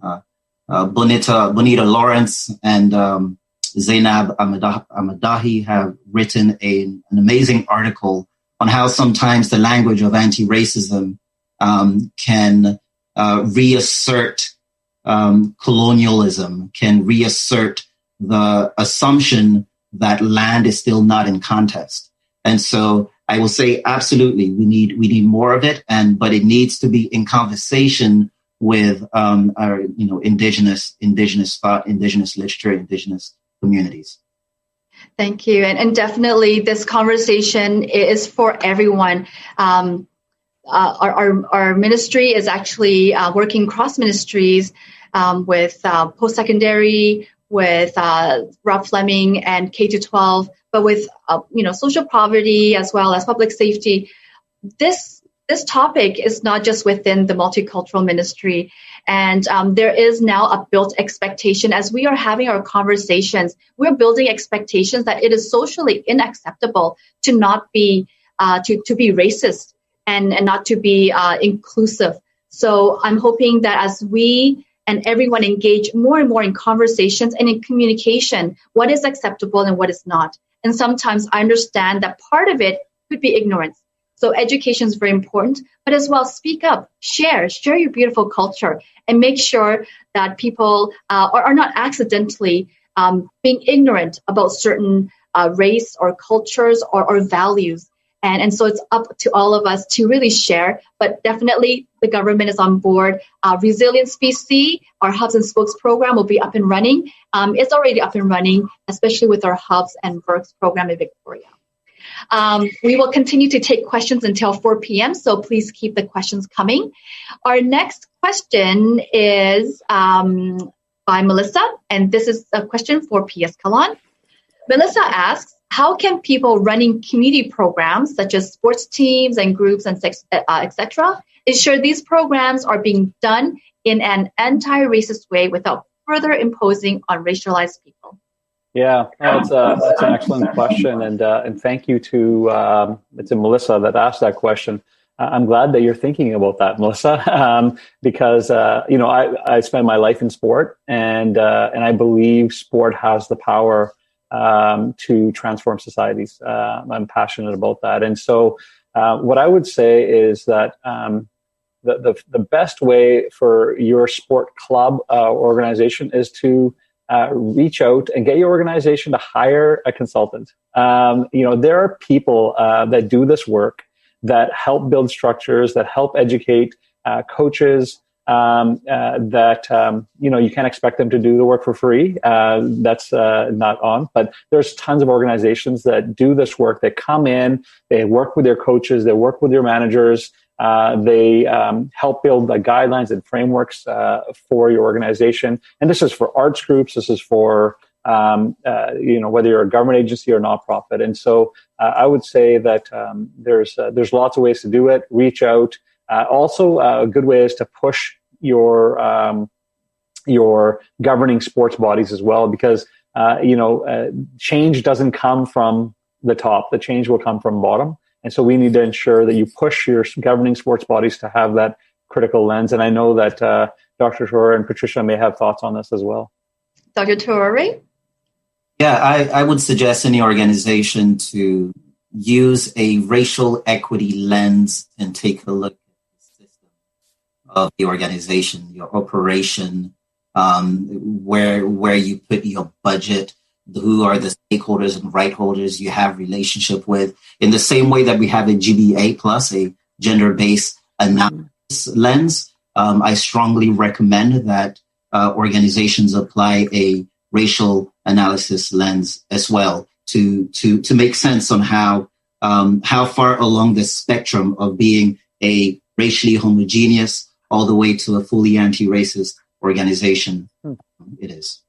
Bonita Lawrence and Zainab Ahmadahi have written an amazing article on how sometimes the language of anti-racism can reassert colonialism, can reassert the assumption that land is still not in contest. And so I will say absolutely we need more of it, but it needs to be in conversation with our indigenous thought, indigenous literature, indigenous communities. Thank you. And definitely this conversation is for everyone. Our ministry is actually working cross ministries with post-secondary, with Rob Fleming and K-12, but with social poverty as well as public safety. This topic is not just within the multicultural ministry, and there is now a built expectation as we are having our conversations. We're building expectations that it is socially unacceptable to not be to be racist and not to be inclusive. So I'm hoping that as we and everyone engage more and more in conversations and in communication, what is acceptable and what is not. And sometimes I understand that part of it could be ignorance. So education is very important, but as well, speak up, share your beautiful culture, and make sure that people are not accidentally being ignorant about certain race or cultures or values. And so it's up to all of us to really share, but definitely the government is on board. Resilience BC, our hubs and spokes program will be up and running. It's already up and running, especially with our hubs and works program in Victoria. We will continue to take questions until 4 p.m., so please keep the questions coming. Our next question is by Melissa, and this is a question for PS Calon. Melissa asks, how can people running community programs such as sports teams and groups and etc. ensure these programs are being done in an anti-racist way without further imposing on racialized people? Yeah, that's an excellent question, and thank you to it's Melissa that asked that question. I'm glad that you're thinking about that, Melissa, because I spend my life in sport, and I believe sport has the power to transform societies. I'm passionate about that. And so what I would say is that the best way for your sport club organization is to reach out and get your organization to hire a consultant. There are people that do this work, that help build structures, that help educate coaches, you can't expect them to do the work for free. That's not on, but there's tons of organizations that do this work. They come in, they work with their coaches, they work with their managers, they help build the guidelines and frameworks for your organization. And this is for arts groups. This is for whether you're a government agency or nonprofit. And so I would say that there's lots of ways to do it. Reach out. Also, a good way is to push your your governing sports bodies as well, because change doesn't come from the top. The change will come from bottom. And so we need to ensure that you push your governing sports bodies to have that critical lens. And I know that Dr. Torre and Patricia may have thoughts on this as well. Dr. Torre? Yeah, I would suggest any organization to use a racial equity lens and take a look at the system of the organization, your operation, where you put your budget, who are the stakeholders and right holders you have relationship with. In the same way that we have a GBA plus, a gender-based analysis lens, I strongly recommend that organizations apply a racial analysis lens as well to make sense on how far along the spectrum of being a racially homogeneous all the way to a fully anti-racist organization it is.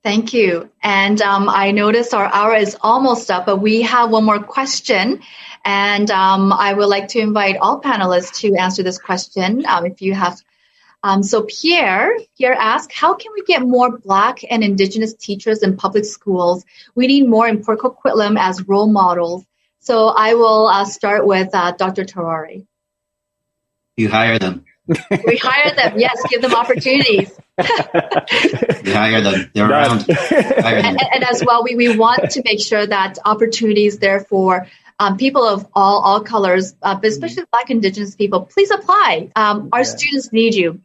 Thank you. And I notice our hour is almost up, but we have one more question. And I would like to invite all panelists to answer this question if you have. So Pierre asked, how can we get more Black and Indigenous teachers in public schools? We need more in Port Coquitlam as role models. So I will start with Dr. Torre. You hire them. We hire them. Yes, give them opportunities. We hire them. They're around. And as well, we want to make sure that opportunities there for people of all colors, but especially Black Indigenous people. Please apply. Our students need you.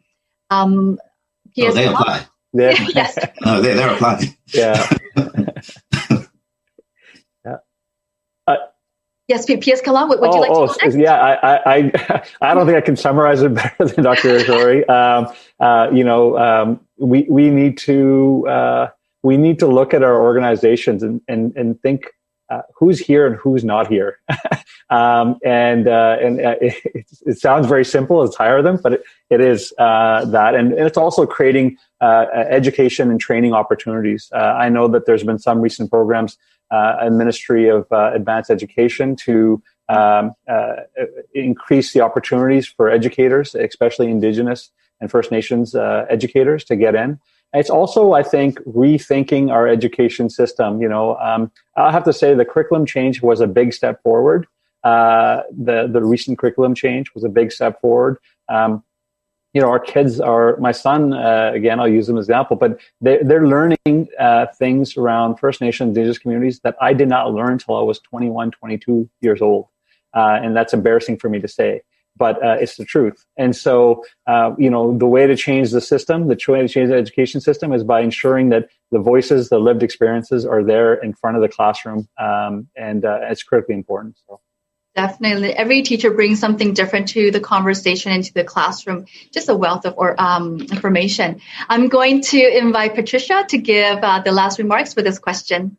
They apply. Yes. No, they're applying. Yeah. Yes, P.S. Kalam, would you like to go next? Yeah, I don't think I can summarize it better than Dr. Torre. We need to look at our organizations and think who's here and who's not here. It sounds very simple, it's hire them, but it is that. And it's also creating education and training opportunities. I know that there's been some recent programs in Ministry of Advanced Education to increase the opportunities for educators, especially Indigenous and First Nations educators, to get in. It's also, I think, rethinking our education system. I'll have to say the curriculum change was a big step forward. The recent curriculum change was a big step forward. Our kids my son, again, I'll use him as an example, but they're learning things around First Nations, Indigenous communities that I did not learn until I was 21, 22 years old. And that's embarrassing for me to say, but it's the truth. And so, the way to change the system, the way to change the education system is by ensuring that the voices, the lived experiences are there in front of the classroom. And it's critically important. So. Definitely. Every teacher brings something different to the conversation, into the classroom, just a wealth of information. I'm going to invite Patricia to give the last remarks for this question.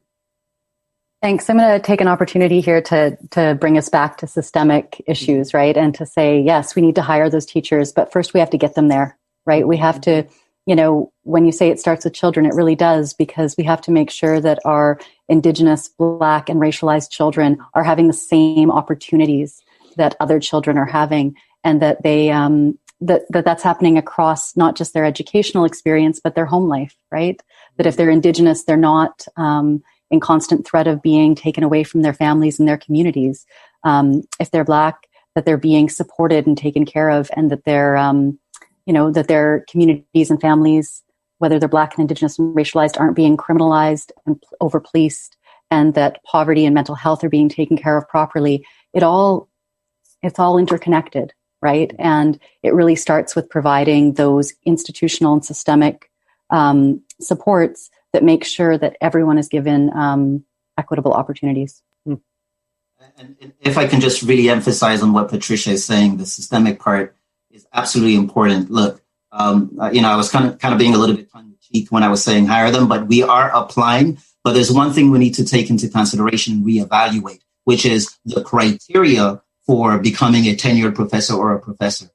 Thanks. I'm going to take an opportunity here to bring us back to systemic issues, right? And to say, yes, we need to hire those teachers, but first we have to get them there, right? We have to, when you say it starts with children, it really does, because we have to make sure that our Indigenous, Black, and racialized children are having the same opportunities that other children are having, and that they that's happening across not just their educational experience, but their home life, right? That if they're Indigenous, they're not in constant threat of being taken away from their families and their communities. If they're Black, that they're being supported and taken care of, and that they're that their communities and families, whether they're Black and Indigenous and racialized, aren't being criminalized and over-policed, and that poverty and mental health are being taken care of properly. It's all interconnected, right? And it really starts with providing those institutional and systemic supports that make sure that everyone is given equitable opportunities. And if I can just really emphasize on what Patricia is saying, the systemic part is absolutely important. Look, I was kind of being a little bit tongue-in-cheek when I was saying hire them, but we are applying. But there's one thing we need to take into consideration and reevaluate, which is the criteria for becoming a tenured professor or a professor.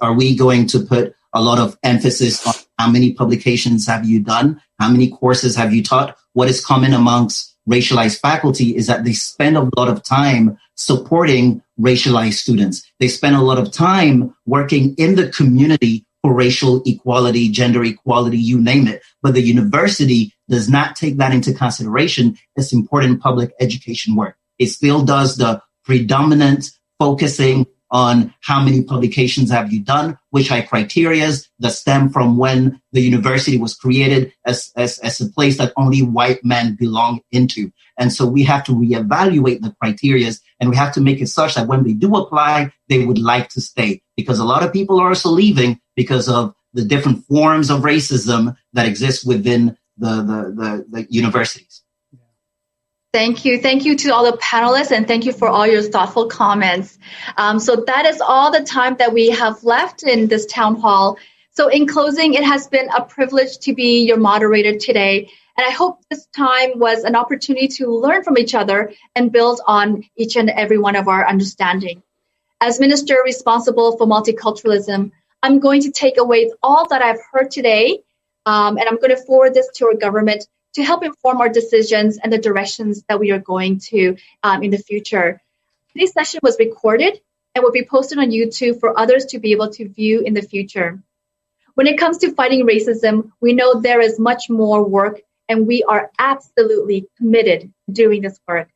Are we going to put a lot of emphasis on how many publications have you done? How many courses have you taught? What is common amongst racialized faculty is that they spend a lot of time supporting racialized students. They spend a lot of time working in the community for racial equality, gender equality, you name it. But the university does not take that into consideration as important public education work. It still does the predominant focusing on how many publications have you done, which are criterias that stem from when the university was created as a place that only white men belong into. And so we have to reevaluate the criterias, and we have to make it such that when they do apply, they would like to stay. Because a lot of people are also leaving because of the different forms of racism that exist within the universities. Thank you. Thank you to all the panelists, and thank you for all your thoughtful comments. So that is all the time that we have left in this town hall. So in closing, it has been a privilege to be your moderator today. And I hope this time was an opportunity to learn from each other and build on each and every one of our understanding. As minister responsible for multiculturalism, I'm going to take away all that I've heard today, and I'm going to forward this to our government to help inform our decisions and the directions that we are going to in the future. Today's session was recorded and will be posted on YouTube for others to be able to view in the future. When it comes to fighting racism, we know there is much more work, and we are absolutely committed to doing this work.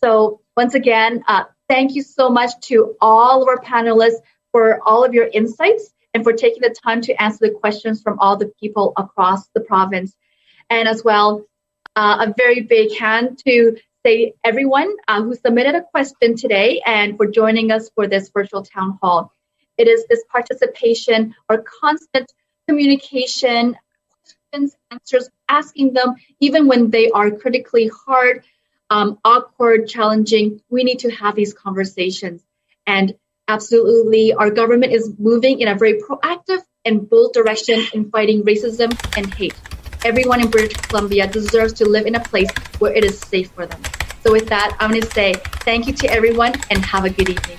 So once again, thank you so much to all of our panelists for all of your insights and for taking the time to answer the questions from all the people across the province. And as well, a very big hand to say everyone who submitted a question today and for joining us for this virtual town hall. It is this participation or constant communication, questions, answers, asking them, even when they are critically hard, awkward, challenging. We need to have these conversations. And absolutely, our government is moving in a very proactive and bold direction in fighting racism and hate. Everyone in British Columbia deserves to live in a place where it is safe for them. So with that, I'm going to say thank you to everyone and have a good evening.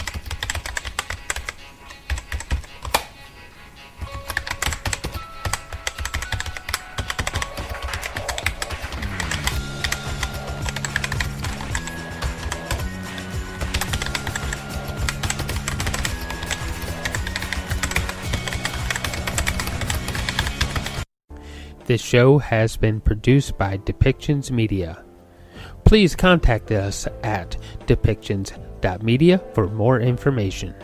This show has been produced by Depictions Media. Please contact us at depictions.media for more information.